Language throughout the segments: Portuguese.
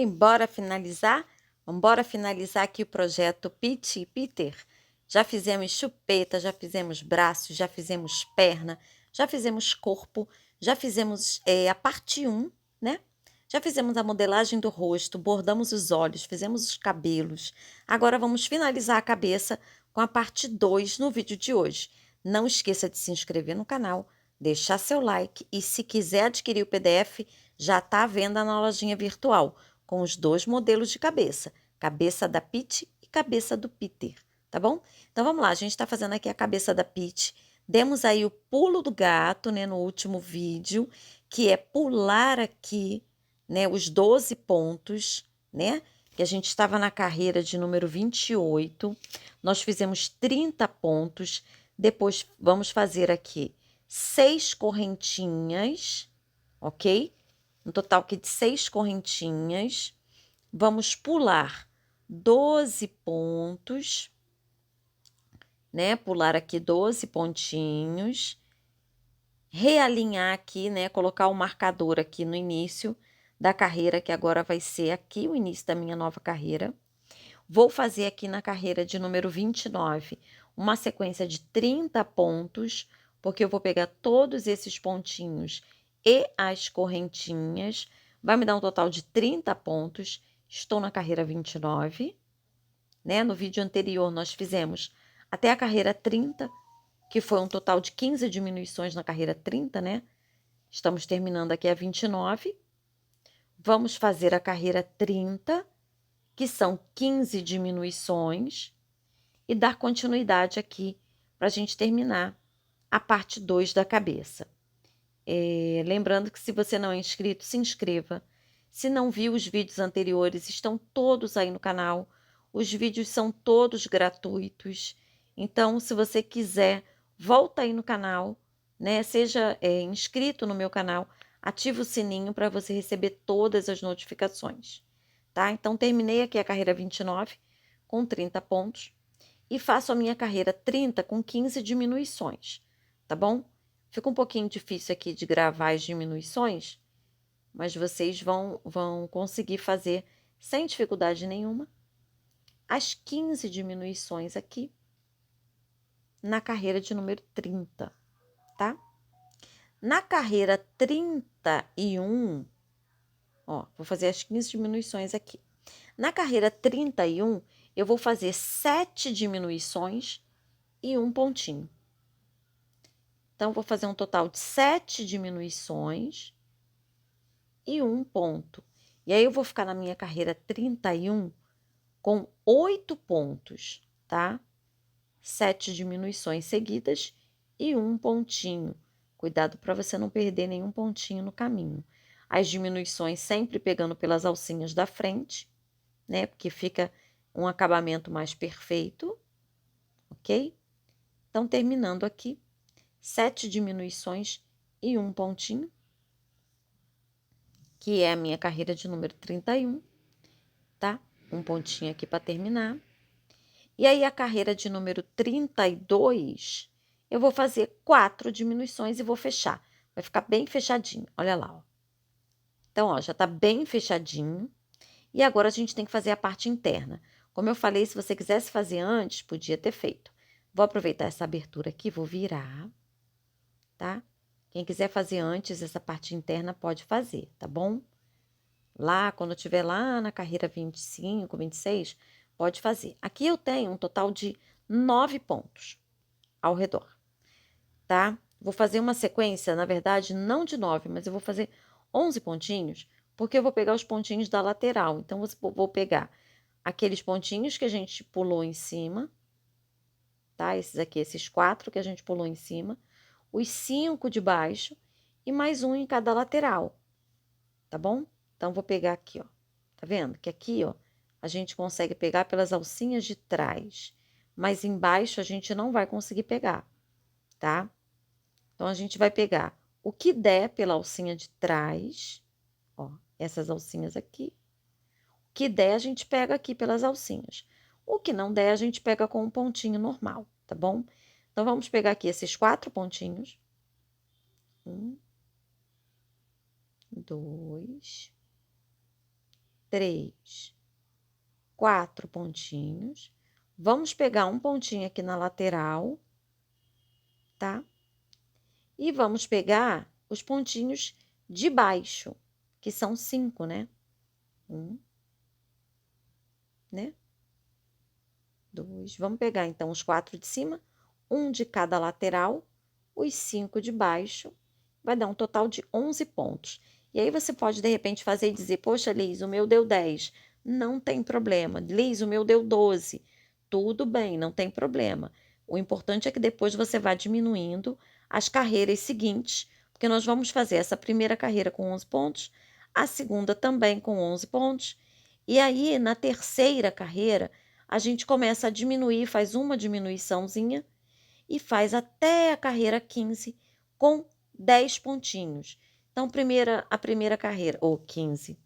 ok? Bora finalizar? Bora finalizar aqui o projeto Pitty e Peter. Já fizemos chupeta, já fizemos braços, já fizemos perna, já fizemos corpo, já fizemos a parte 1, né? Já fizemos a modelagem do rosto, bordamos os olhos, fizemos os cabelos. Agora vamos finalizar a cabeça com a parte 2 no vídeo de hoje. Não esqueça de se inscrever no canal, deixar seu like e se quiser adquirir o PDF, já está à venda na lojinha virtual, com os 2 modelos de cabeça, cabeça da Pitty e cabeça do Peter, tá bom? Então vamos lá, a gente está fazendo aqui a cabeça da Pitty, demos aí o pulo do gato, né, no último vídeo, que é pular aqui, né, os 12 pontos, né, que a gente estava na carreira de número 28, nós fizemos 30 pontos, depois vamos fazer aqui 6 correntinhas, ok? Um total aqui de 6 correntinhas. Vamos pular 12 pontos, né? Pular aqui 12 pontinhos. Realinhar aqui, né? Colocar o marcador aqui no início da carreira, que agora vai ser aqui o início da minha nova carreira. Vou fazer aqui na carreira de número 29 uma sequência de 30 pontos, porque eu vou pegar todos esses pontinhos e as correntinhas. Vai me dar um total de 30 pontos. Estou na carreira 29, né? No vídeo anterior nós fizemos até a carreira 30, que foi um total de 15 diminuições na carreira 30, né? Estamos terminando aqui a 29. Vamos fazer a carreira 30, que são 15 diminuições, e dar continuidade aqui para a gente terminar a parte 2 da cabeça. Lembrando que se você não é inscrito, se inscreva. Se não viu os vídeos anteriores, estão todos aí no canal. Os vídeos são todos gratuitos. Então, se você quiser, volta aí no canal, né? Seja inscrito no meu canal, ative o sininho para você receber todas as notificações, tá? Então, terminei aqui a carreira 29 com 30 pontos e faço a minha carreira 30 com 15 diminuições, tá bom? Fica um pouquinho difícil aqui de gravar as diminuições, mas vocês vão conseguir fazer sem dificuldade nenhuma as 15 diminuições aqui na carreira de número 30, tá? Na carreira 31, ó, vou fazer as 15 diminuições aqui. Na carreira 31, eu vou fazer 7 diminuições e um pontinho. Então, vou fazer um total de 7 diminuições e um ponto. E aí, eu vou ficar na minha carreira 31 com 8 pontos, tá? 7 diminuições seguidas e um pontinho. Cuidado para você não perder nenhum pontinho no caminho. As diminuições sempre pegando pelas alcinhas da frente, né? Porque fica um acabamento mais perfeito, ok? Então, terminando aqui, 7 diminuições e um pontinho, que é a minha carreira de número 31, tá? Um pontinho aqui para terminar. E aí, a carreira de número 32, eu vou fazer 4 diminuições e vou fechar. Vai ficar bem fechadinho, olha lá, ó. Então, ó, já tá bem fechadinho. E agora, a gente tem que fazer a parte interna. Como eu falei, se você quisesse fazer antes, podia ter feito. Vou aproveitar essa abertura aqui, vou virar, tá? Quem quiser fazer antes essa parte interna, pode fazer, tá bom? Lá, quando eu estiver lá na carreira 25, 26, pode fazer. Aqui eu tenho um total de 9 pontos ao redor, tá? Vou fazer uma sequência, na verdade, não de 9, mas eu vou fazer 11 pontinhos, porque eu vou pegar os pontinhos da lateral. Então, vou pegar aqueles pontinhos que a gente pulou em cima, tá? Esses aqui, esses 4 que a gente pulou em cima, os 5 de baixo e mais um em cada lateral, tá bom? Então, vou pegar aqui, ó. Tá vendo? Que aqui, ó, a gente consegue pegar pelas alcinhas de trás, mas embaixo a gente não vai conseguir pegar, tá? Então, a gente vai pegar o que der pela alcinha de trás, ó, essas alcinhas aqui. O que der, a gente pega aqui pelas alcinhas. O que não der, a gente pega com um pontinho normal, tá bom? Então, vamos pegar aqui esses 4 pontinhos. 1, 2, 3, 4 pontinhos. Vamos pegar um pontinho aqui na lateral, tá? E vamos pegar os pontinhos de baixo, que são 5, né? 1, né? 2. Vamos pegar, então, os 4 de cima, um de cada lateral, os 5 de baixo, vai dar um total de 11 pontos. E aí, você pode, de repente, fazer e dizer, poxa, Liz, o meu deu 10. Não tem problema. Liz, o meu deu 12. Tudo bem, não tem problema. O importante é que depois você vá diminuindo as carreiras seguintes, porque nós vamos fazer essa primeira carreira com 11 pontos, a segunda também com 11 pontos, e aí, na terceira carreira, a gente começa a diminuir, faz uma diminuiçãozinha e faz até a carreira 15 com 10 pontinhos. Então, a primeira carreira, ou 15,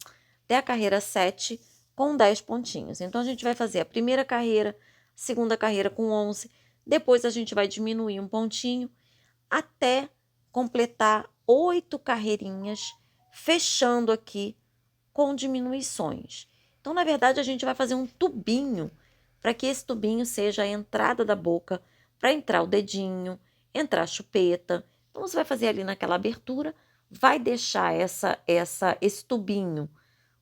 até a carreira 7 com 10 pontinhos. Então, a gente vai fazer a primeira carreira, segunda carreira com 11, depois a gente vai diminuir um pontinho até completar 8 carreirinhas, fechando aqui com diminuições. Então, na verdade, a gente vai fazer um tubinho para que esse tubinho seja a entrada da boca para entrar o dedinho, entrar a chupeta. Então, você vai fazer ali naquela abertura, vai deixar esse tubinho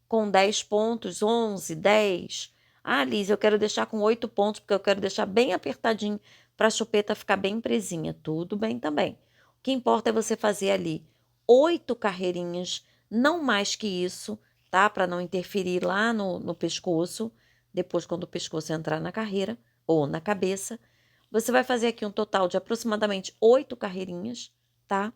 com 10 pontos, 11, 10. Ah, Liz, eu quero deixar com 8 pontos, porque eu quero deixar bem apertadinho para a chupeta ficar bem presinha. Tudo bem também. O que importa é você fazer ali 8 carreirinhas, não mais que isso, tá? Para não interferir lá no pescoço. Depois, quando o pescoço entrar na carreira ou na cabeça, você vai fazer aqui um total de aproximadamente 8 carreirinhas, tá?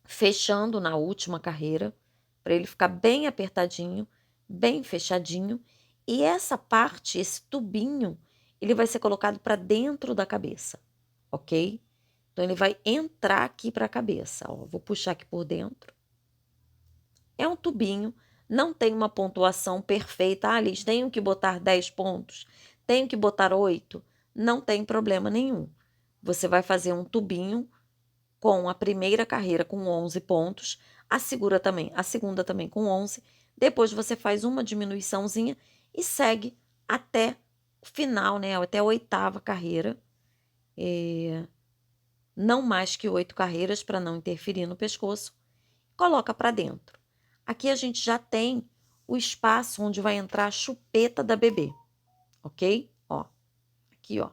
Fechando na última carreira, para ele ficar bem apertadinho, bem fechadinho. E essa parte, esse tubinho, ele vai ser colocado para dentro da cabeça, ok? Então, ele vai entrar aqui para a cabeça, ó. Vou puxar aqui por dentro. É um tubinho, não tem uma pontuação perfeita. Ah, Liz, tenho que botar 10 pontos, tenho que botar 8. Não tem problema nenhum. Você vai fazer um tubinho com a primeira carreira com 11 pontos, a segunda também com 11. Depois você faz uma diminuiçãozinha e segue até o final, né? Até a 8ª carreira. Não mais que 8 carreiras para não interferir no pescoço. Coloca para dentro. Aqui a gente já tem o espaço onde vai entrar a chupeta da bebê, ok? Ó, aqui, ó.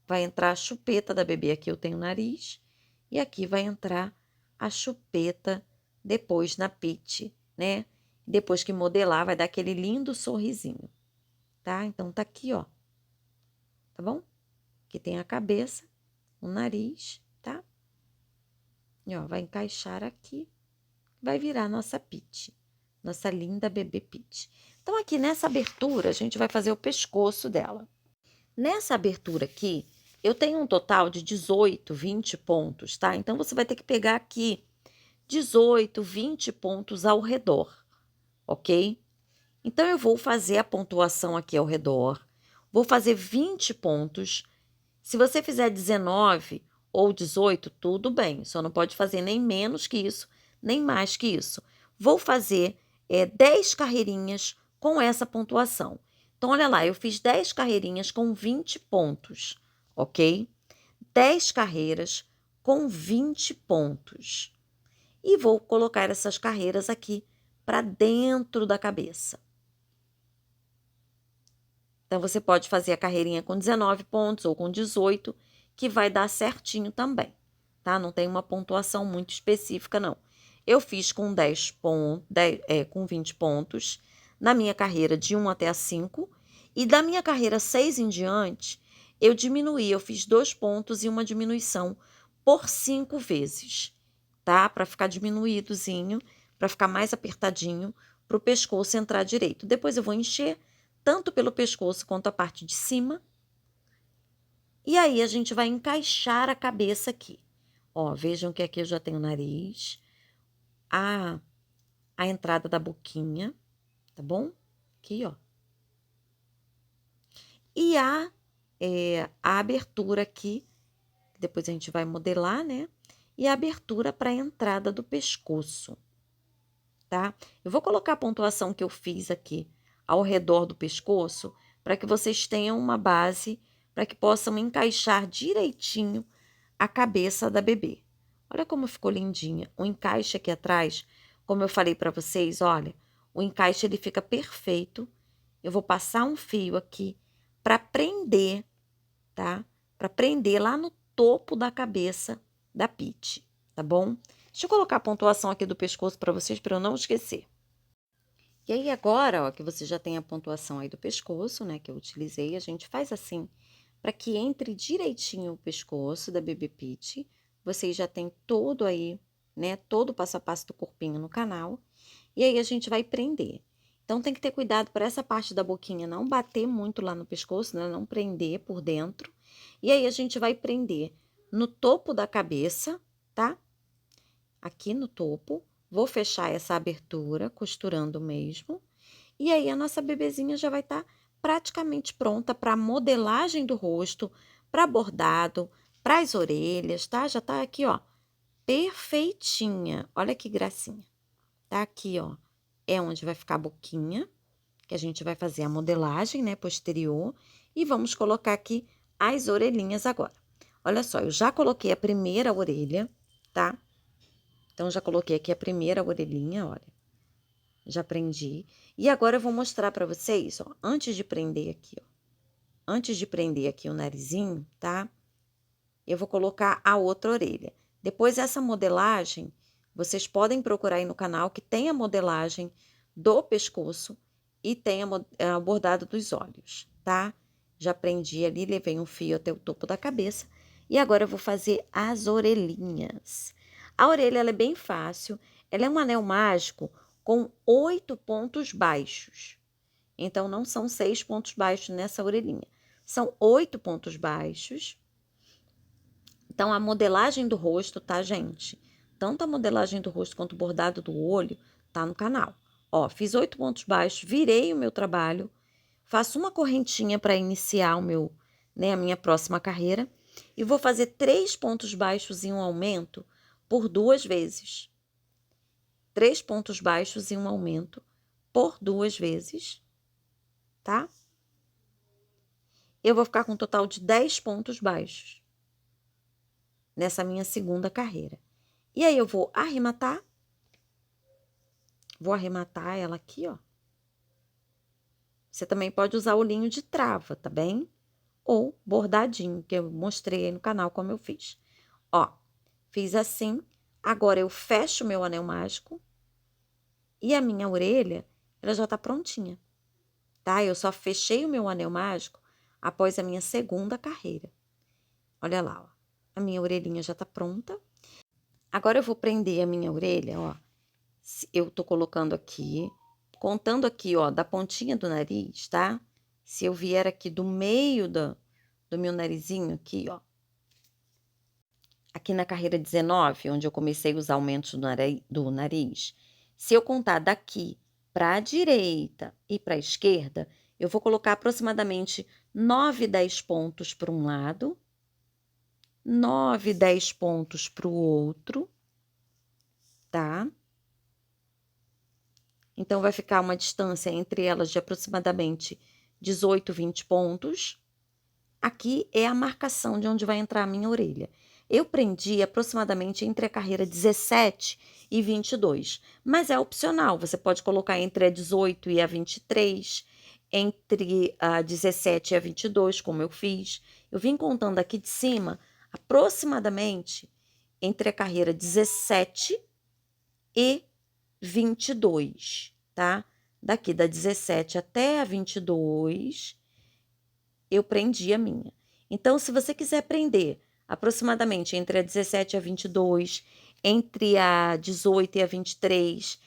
Vai entrar a chupeta da bebê. Aqui eu tenho o nariz. E aqui vai entrar a chupeta depois na pit, né? Depois que modelar, vai dar aquele lindo sorrisinho, tá? Então, tá aqui, ó. Tá bom? Aqui tem a cabeça, o nariz, tá? E, ó, vai encaixar aqui. Vai virar nossa pit. Nossa linda bebê pit. Então, aqui nessa abertura, a gente vai fazer o pescoço dela. Nessa abertura aqui, eu tenho um total de 18, 20 pontos, tá? Então, você vai ter que pegar aqui 18, 20 pontos ao redor, ok? Então, eu vou fazer a pontuação aqui ao redor. Vou fazer 20 pontos. Se você fizer 19 ou 18, tudo bem. Só não pode fazer nem menos que isso, nem mais que isso. Vou fazer 10 carreirinhas com essa pontuação. Então, olha lá, eu fiz 10 carreirinhas com 20 pontos, ok? 10 carreiras com 20 pontos. E vou colocar essas carreiras aqui para dentro da cabeça. Então, você pode fazer a carreirinha com 19 pontos ou com 18, que vai dar certinho também, tá? Não tem uma pontuação muito específica, não. Eu fiz com 10 pontos, com 20 pontos na minha carreira de 1 até a 5, e da minha carreira 6 em diante, eu diminuí, eu fiz 2 pontos e uma diminuição por 5 vezes, tá? Para ficar diminuídozinho, para ficar mais apertadinho, para o pescoço entrar direito. Depois eu vou encher tanto pelo pescoço quanto a parte de cima. E aí, a gente vai encaixar a cabeça aqui. Ó, vejam que aqui eu já tenho o nariz, a entrada da boquinha, tá bom? Aqui, ó. E a abertura aqui, depois a gente vai modelar, né? E a abertura para a entrada do pescoço. tá? Eu vou colocar a pontuação que eu fiz aqui ao redor do pescoço para que vocês tenham uma base para que possam encaixar direitinho a cabeça da bebê. Olha como ficou lindinha. O encaixe aqui atrás, como eu falei para vocês, olha, o encaixe ele fica perfeito. Eu vou passar um fio aqui para prender, tá? Para prender lá no topo da cabeça da Pitty, tá bom? Deixa eu colocar a pontuação aqui do pescoço para vocês, para eu não esquecer. E aí agora, ó, que você já tem a pontuação aí do pescoço, né, que eu utilizei, a gente faz assim, para que entre direitinho o pescoço da Bebê Pitty. Vocês já tem todo aí, né, todo o passo a passo do corpinho no canal. E aí a gente vai prender. Então tem que ter cuidado para essa parte da boquinha não bater muito lá no pescoço, né, não prender por dentro. E aí a gente vai prender no topo da cabeça, tá? Aqui no topo. Vou fechar essa abertura, costurando mesmo. E aí, a nossa bebezinha já vai estar praticamente pronta para a modelagem do rosto, para bordado, para as orelhas, tá? Já tá aqui, ó, perfeitinha. Olha que gracinha. Tá aqui, ó, é onde vai ficar a boquinha, que a gente vai fazer a modelagem, né, posterior. E vamos colocar aqui as orelhinhas agora. Olha só, eu já coloquei a primeira orelha, tá? Então, já coloquei aqui a primeira orelhinha, olha. Já prendi. E agora eu vou mostrar para vocês, ó, antes de prender aqui, ó. Antes de prender aqui o narizinho, tá? Eu vou colocar a outra orelha. Depois, essa modelagem, vocês podem procurar aí no canal que tem a modelagem do pescoço e tem o bordado dos olhos, tá? Já prendi ali, levei um fio até o topo da cabeça. E agora eu vou fazer as orelhinhas. A orelha, ela é bem fácil. Ela é um anel mágico com 8 pontos baixos. Então, não são 6 pontos baixos nessa orelhinha. São 8 pontos baixos. Então, a modelagem do rosto, tá, gente? Tanto a modelagem do rosto quanto o bordado do olho tá no canal. Ó, fiz 8 pontos baixos, virei o meu trabalho, faço uma correntinha para iniciar o meu, né, a minha próxima carreira e vou fazer 3 pontos baixos e um aumento por 2 vezes. 3 pontos baixos e um aumento por 2 vezes, tá? Eu vou ficar com um total de 10 pontos baixos nessa minha segunda carreira. E aí, eu vou arrematar ela aqui, ó. Você também pode usar o linho de trava, tá bem? Ou bordadinho, que eu mostrei aí no canal como eu fiz. Ó, fiz assim. Agora, eu fecho o meu anel mágico. E a minha orelha, ela já tá prontinha, tá? Eu só fechei o meu anel mágico após a minha segunda carreira. Olha lá, ó. A minha orelhinha já tá pronta. Agora, eu vou prender a minha orelha, ó. Eu tô colocando aqui, contando aqui, ó, da pontinha do nariz, tá? Se eu vier aqui do meio do meu narizinho, aqui, ó. Aqui na carreira 19, onde eu comecei os aumentos do nariz, se eu contar daqui para a direita e para a esquerda, eu vou colocar aproximadamente 9, 10 pontos para um lado, 9, 10 pontos para o outro, tá? Então, vai ficar uma distância entre elas de aproximadamente 18, 20 pontos. Aqui é a marcação de onde vai entrar a minha orelha. Eu prendi aproximadamente entre a carreira 17 e 22, mas é opcional. Você pode colocar entre a 18 e a 23, entre a 17 e a 22, como eu fiz. Eu vim contando aqui de cima, aproximadamente entre a carreira 17 e 22, tá? Daqui da 17 até a 22, eu prendi a minha. Então, se você quiser prender aproximadamente entre a 17 e a 22, entre a 18 e a 23,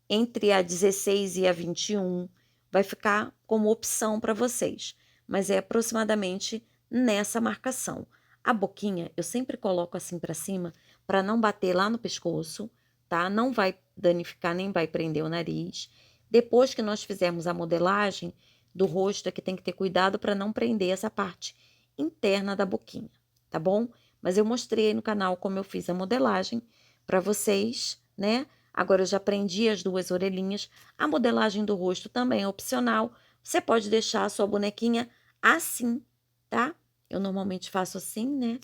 entre a 16 e a 21, vai ficar como opção para vocês. Mas é aproximadamente nessa marcação. A boquinha, eu sempre coloco assim para cima, para não bater lá no pescoço, tá? Não vai danificar, nem vai prender o nariz. Depois que nós fizermos a modelagem do rosto, é que tem que ter cuidado para não prender essa parte interna da boquinha, tá bom? Mas eu mostrei aí no canal como eu fiz a modelagem para vocês, né? Agora eu já prendi as 2 orelhinhas. A modelagem do rosto também é opcional. Você pode deixar a sua bonequinha assim, tá? Eu normalmente faço assim, né?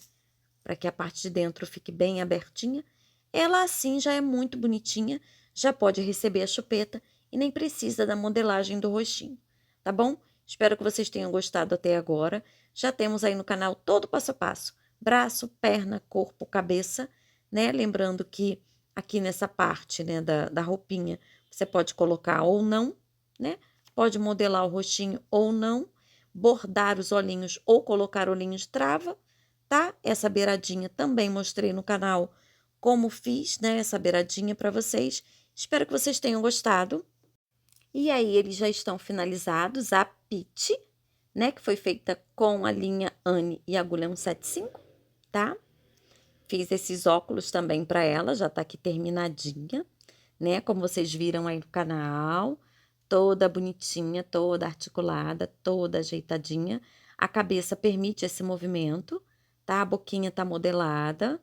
Para que a parte de dentro fique bem abertinha. Ela assim já é muito bonitinha, já pode receber a chupeta e nem precisa da modelagem do rostinho, tá bom? Espero que vocês tenham gostado até agora. Já temos aí no canal todo o passo a passo: braço, perna, corpo, cabeça, né? Lembrando que aqui nessa parte, né, da roupinha, você pode colocar ou não, né? Pode modelar o rostinho ou não, bordar os olhinhos ou colocar olhinhos trava, tá? Essa beiradinha também mostrei no canal como fiz, né, essa beiradinha para vocês. Espero que vocês tenham gostado. E aí, eles já estão finalizados. A Pitty, né, que foi feita com a linha Anne e agulha 175, tá? Fiz esses óculos também para ela, já tá aqui terminadinha, né? Como vocês viram aí no canal, toda bonitinha, toda articulada, toda ajeitadinha. A cabeça permite esse movimento, tá? A boquinha tá modelada.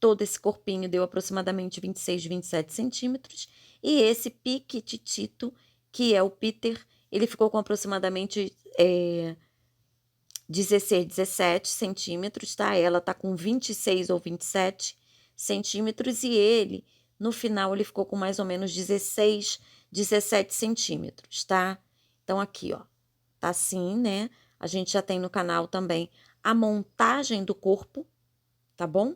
Todo esse corpinho deu aproximadamente 26, 27 centímetros. E esse piquititito, que é o Peter, ele ficou com aproximadamente 16, 17 centímetros, tá? Ela tá com 26 ou 27 centímetros e ele, no final, ele ficou com mais ou menos 16, 17 centímetros, tá? Então, aqui, ó, tá assim, né? A gente já tem no canal também a montagem do corpo, tá bom?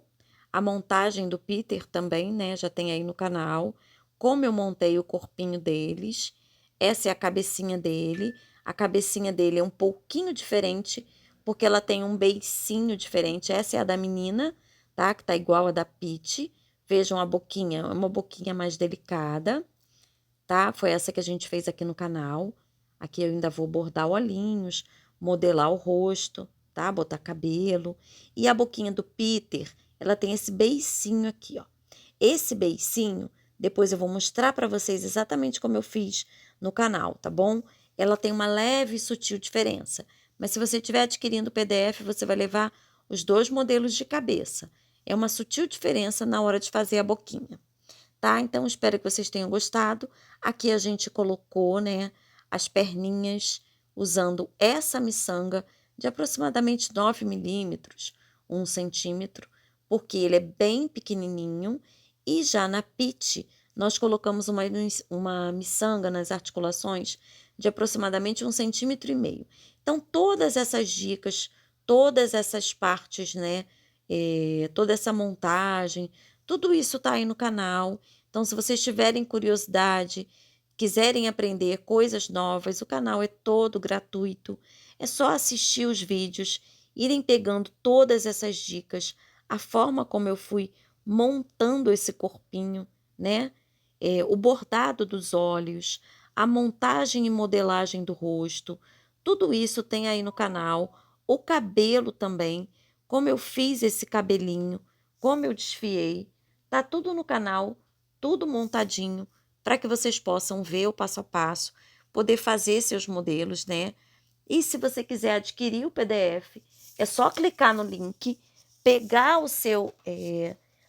A montagem do Peter também, né? Já tem aí no canal. Como eu montei o corpinho deles. Essa é a cabecinha dele. A cabecinha dele é um pouquinho diferente, porque ela tem um beicinho diferente. Essa é a da menina, tá? Que tá igual a da Pitty. Vejam a boquinha, é uma boquinha mais delicada, tá? Foi essa que a gente fez aqui no canal. Aqui eu ainda vou bordar olhinhos, modelar o rosto, tá? Botar cabelo. E a boquinha do Peter, ela tem esse beicinho aqui, ó. Esse beicinho, depois eu vou mostrar para vocês exatamente como eu fiz no canal, tá bom? Ela tem uma leve e sutil diferença. Mas se você estiver adquirindo o PDF, você vai levar os 2 modelos de cabeça. É uma sutil diferença na hora de fazer a boquinha, tá? Então, espero que vocês tenham gostado. Aqui a gente colocou, né, as perninhas usando essa miçanga de aproximadamente 9 milímetros, 1 centímetro, porque ele é bem pequenininho. E já na Pitty, nós colocamos uma miçanga nas articulações de aproximadamente 1,5 centímetro. Então, todas essas dicas, todas essas partes, né, toda essa montagem, tudo isso tá aí no canal. Então, se vocês tiverem curiosidade, quiserem aprender coisas novas, o canal é todo gratuito. É só assistir os vídeos, irem pegando todas essas dicas, a forma como eu fui montando esse corpinho, né? O bordado dos olhos, a montagem e modelagem do rosto, tudo isso tem aí no canal. O cabelo também, como eu fiz esse cabelinho, como eu desfiei, tá tudo no canal, tudo montadinho, para que vocês possam ver o passo a passo, poder fazer seus modelos, né? E se você quiser adquirir o PDF, é só clicar no link, pegar o seu,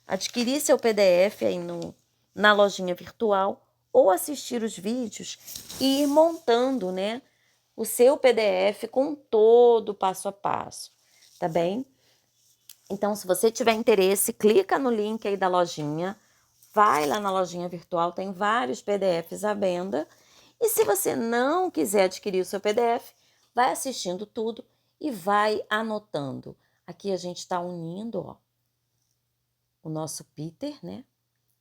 adquirir seu PDF aí na lojinha virtual ou assistir os vídeos e ir montando, né, o seu PDF com todo o passo a passo, tá bem? Então, se você tiver interesse, clica no link aí da lojinha, vai lá na lojinha virtual, tem vários PDFs à venda. E se você não quiser adquirir o seu PDF, vai assistindo tudo e vai anotando. Aqui a gente está unindo, ó, o nosso Peter, né?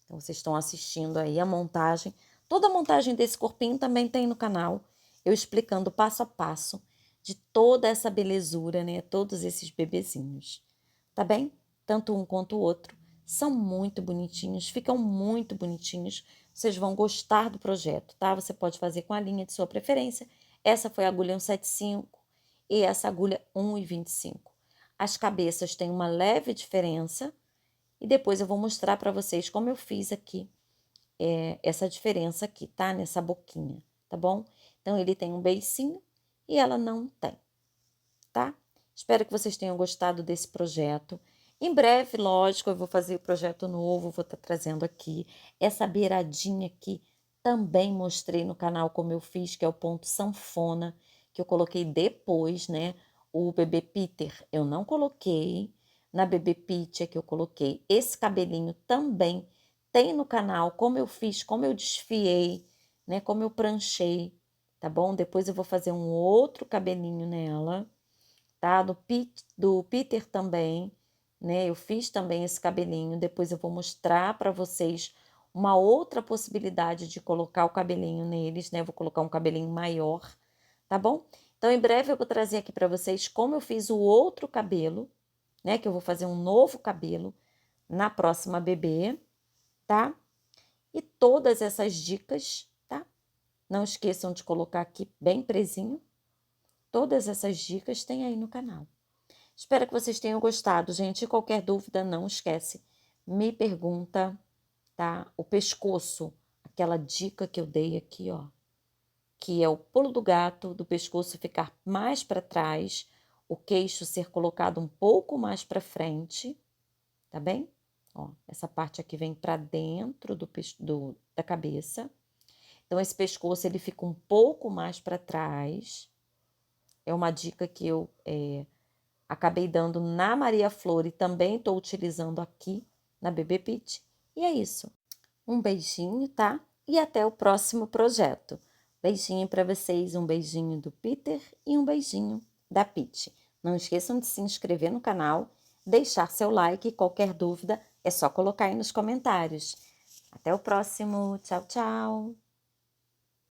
Então, vocês estão assistindo aí a montagem. Toda a montagem desse corpinho também tem no canal, eu explicando passo a passo de toda essa belezura, né? Todos esses bebezinhos, tá bem? Tanto um quanto o outro. São muito bonitinhos, ficam muito bonitinhos. Vocês vão gostar do projeto, tá? Você pode fazer com a linha de sua preferência. Essa foi a agulha 175 e essa agulha 1,25. As cabeças têm uma leve diferença e depois eu vou mostrar para vocês como eu fiz aqui essa diferença aqui, tá? Nessa boquinha, tá bom? Então, ele tem um beicinho e ela não tem, tá? Espero que vocês tenham gostado desse projeto. Em breve, lógico, eu vou fazer o projeto novo, vou estar trazendo aqui. Essa beiradinha aqui também mostrei no canal como eu fiz, que é o ponto sanfona, que eu coloquei depois, né? O bebê Peter eu não coloquei, na bebê Peach é que eu coloquei. Esse cabelinho também tem no canal, como eu fiz, como eu desfiei, né? Como eu pranchei, tá bom? Depois eu vou fazer um outro cabelinho nela, tá? Do Peter também, né? Eu fiz também esse cabelinho. Depois eu vou mostrar para vocês uma outra possibilidade de colocar o cabelinho neles, né? Eu vou colocar um cabelinho maior, tá bom? Então, em breve eu vou trazer aqui para vocês como eu fiz o outro cabelo, né? Que eu vou fazer um novo cabelo na próxima bebê, tá? E todas essas dicas, tá? Não esqueçam de colocar aqui bem presinho. Todas essas dicas tem aí no canal. Espero que vocês tenham gostado, gente. Qualquer dúvida, não esquece. Me pergunta, tá? O pescoço, aquela dica que eu dei aqui, ó. Que é o pulo do gato, do pescoço ficar mais para trás, o queixo ser colocado um pouco mais para frente, tá bem? Ó, essa parte aqui vem para dentro da cabeça. Então, esse pescoço, ele fica um pouco mais para trás. É uma dica que eu acabei dando na Maria Flor e também estou utilizando aqui na Bebê Pitty. E é isso. Um beijinho, tá? E até o próximo projeto. Beijinho para vocês, um beijinho do Peter e um beijinho da Pitty. Não esqueçam de se inscrever no canal, deixar seu like e qualquer dúvida é só colocar aí nos comentários. Até o próximo. Tchau, tchau!